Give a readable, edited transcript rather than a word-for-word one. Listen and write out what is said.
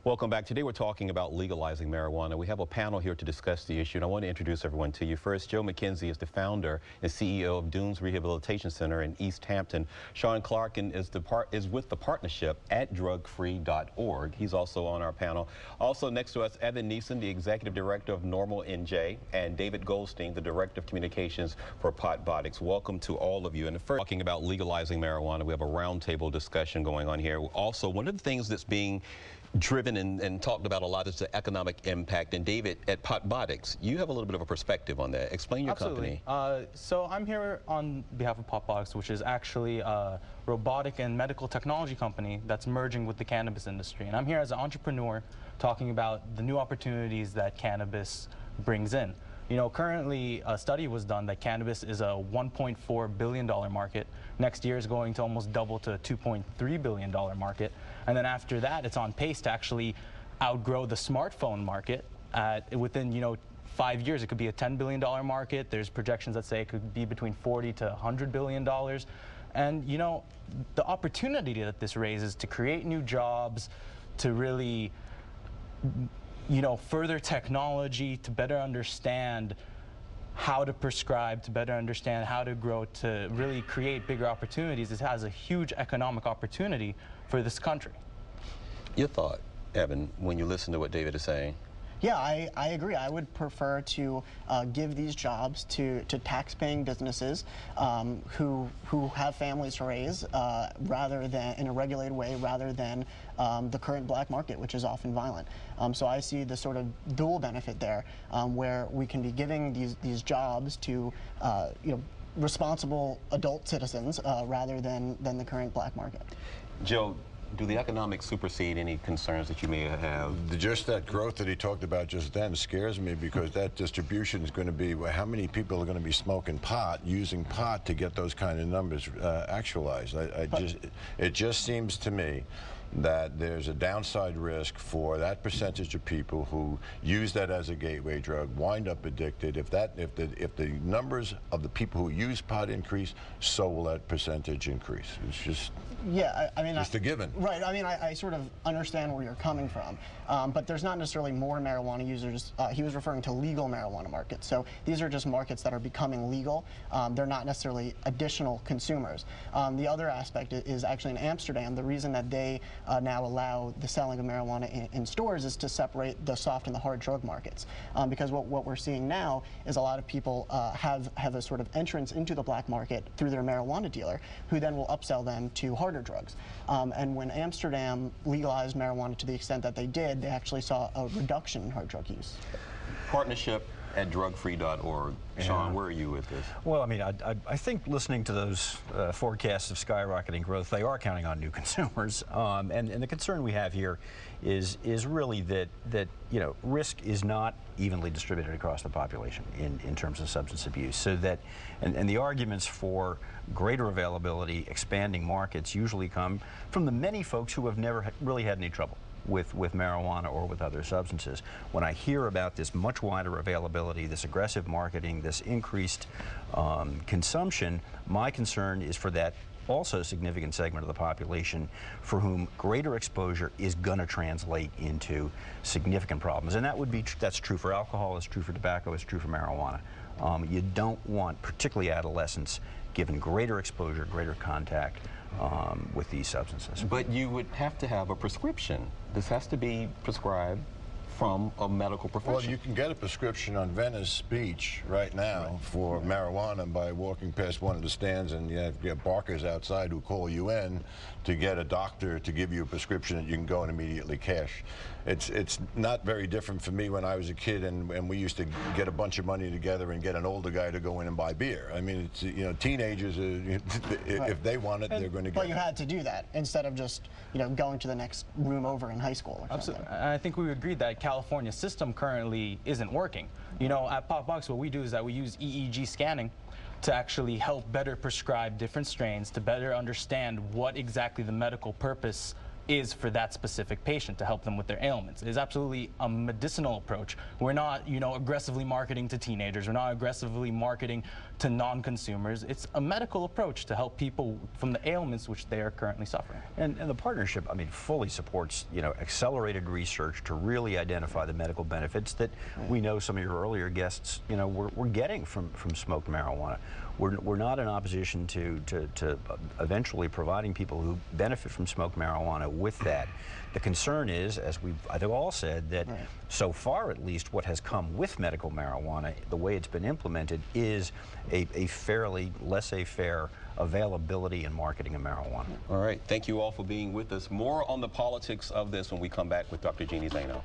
Welcome back. Today we're talking about legalizing marijuana. We have a panel here to discuss the issue, and I want to introduce everyone to you. First, Joe McKenzie is the founder and CEO of Dunes Rehabilitation Center in East Hampton. Sean Clark is with the partnership at drugfree.org. He's also on our panel. Also next to us, Evan Neeson, the executive director of Normal NJ, and David Goldstein, the director of communications for PotBotics. Welcome to all of you. And first, talking about legalizing marijuana, we have a roundtable discussion going on here. Also, one of the things that's being driven and talked about a lot is the economic impact. And David, at PotBotics, you have a little bit of a perspective on that. Explain your company. So I'm here on behalf of PotBotics, which is actually a robotic and medical technology company that's merging with the cannabis industry. And I'm here as an entrepreneur talking about the new opportunities that cannabis brings in. You know, currently a study was done that cannabis is a $1.4 billion market. Next year is going to almost double to a $2.3 billion market. And then after that, it's on pace to actually outgrow the smartphone market. Within, 5 years, it could be a $10 billion market. There's projections that say it could be between $40 to $100 billion. And, the opportunity that this raises to create new jobs, to really further technology, to better understand how to prescribe, to better understand how to grow, to really create bigger opportunities. It has a huge economic opportunity for this country. Your thought, Evan, when you listen to what David is saying? Yeah, I agree. I would prefer to give these jobs to tax-paying businesses who have families to raise rather than in a regulated way, rather than the current black market, which is often violent. So I see the sort of dual benefit there, where we can be giving these jobs to responsible adult citizens rather than the current black market. Joe, do the economics supersede any concerns that you may have? Just that growth that he talked about just then scares me, because that distribution is going to be, how many people are going to be smoking pot, using pot to get those kind of numbers actualized? It just seems to me that there's a downside risk for that percentage of people who use that as a gateway drug, wind up addicted. If the numbers of the people who use pot increase, so will that percentage increase. It's just just a given. Right. I mean, I sort of understand where you're coming from, but there's not necessarily more marijuana users. He was referring to legal marijuana markets. So these are just markets that are becoming legal. They're not necessarily additional consumers. The other aspect is actually in Amsterdam, the reason that they now allow the selling of marijuana in stores is to separate the soft and the hard drug markets. Because what we're seeing now is a lot of people have a sort of entrance into the black market through their marijuana dealer, who then will upsell them to harder drugs. And when Amsterdam legalized marijuana to the extent that they did, they actually saw a reduction in hard drug use. Partnership at drugfree.org. Sean, where are you with this? Well, I mean, I think listening to those forecasts of skyrocketing growth, they are counting on new consumers. And the concern we have here is really that risk is not evenly distributed across the population in terms of substance abuse. So that, and the arguments for greater availability, expanding markets usually come from the many folks who have never really had any trouble with marijuana or with other substances. When I hear about this much wider availability, this aggressive marketing, this increased consumption, my concern is for that also significant segment of the population for whom greater exposure is going to translate into significant problems. And that's true for alcohol, it's true for tobacco, it's true for marijuana. You don't want, particularly adolescents, given greater exposure, greater contact with these substances. But you would have to have a prescription. This has to be prescribed from a medical professional. Well, you can get a prescription on Venice Beach right now for marijuana by walking past one of the stands, and you have barkers outside who call you in to get a doctor to give you a prescription that you can go and immediately cash. It's not very different for me when I was a kid and we used to get a bunch of money together and get an older guy to go in and buy beer. I mean, it's, teenagers, if they want it, they're going to get it. But you had to do that instead of just, going to the next room over in high school or something. Absolutely. I think we agreed that California system currently isn't working. At PotBotics, what we do is that we use EEG scanning to actually help better prescribe different strains, to better understand what exactly the medical purpose is for that specific patient to help them with their ailments. It is absolutely a medicinal approach. We're not, you know, aggressively marketing to teenagers. We're not aggressively marketing to non-consumers. It's a medical approach to help people from the ailments which they are currently suffering. And the partnership, I mean, fully supports, you know, accelerated research to really identify the medical benefits that we know some of your earlier guests, you know, we're getting from smoked marijuana. We're not in opposition to eventually providing people who benefit from smoked marijuana with that. The concern is, as we've I think all said, that so far at least what has come with medical marijuana, the way it's been implemented, is a fairly laissez-faire availability and marketing of marijuana. All right, thank you all for being with us. More on the politics of this when we come back with Dr. Jeannie Zaino.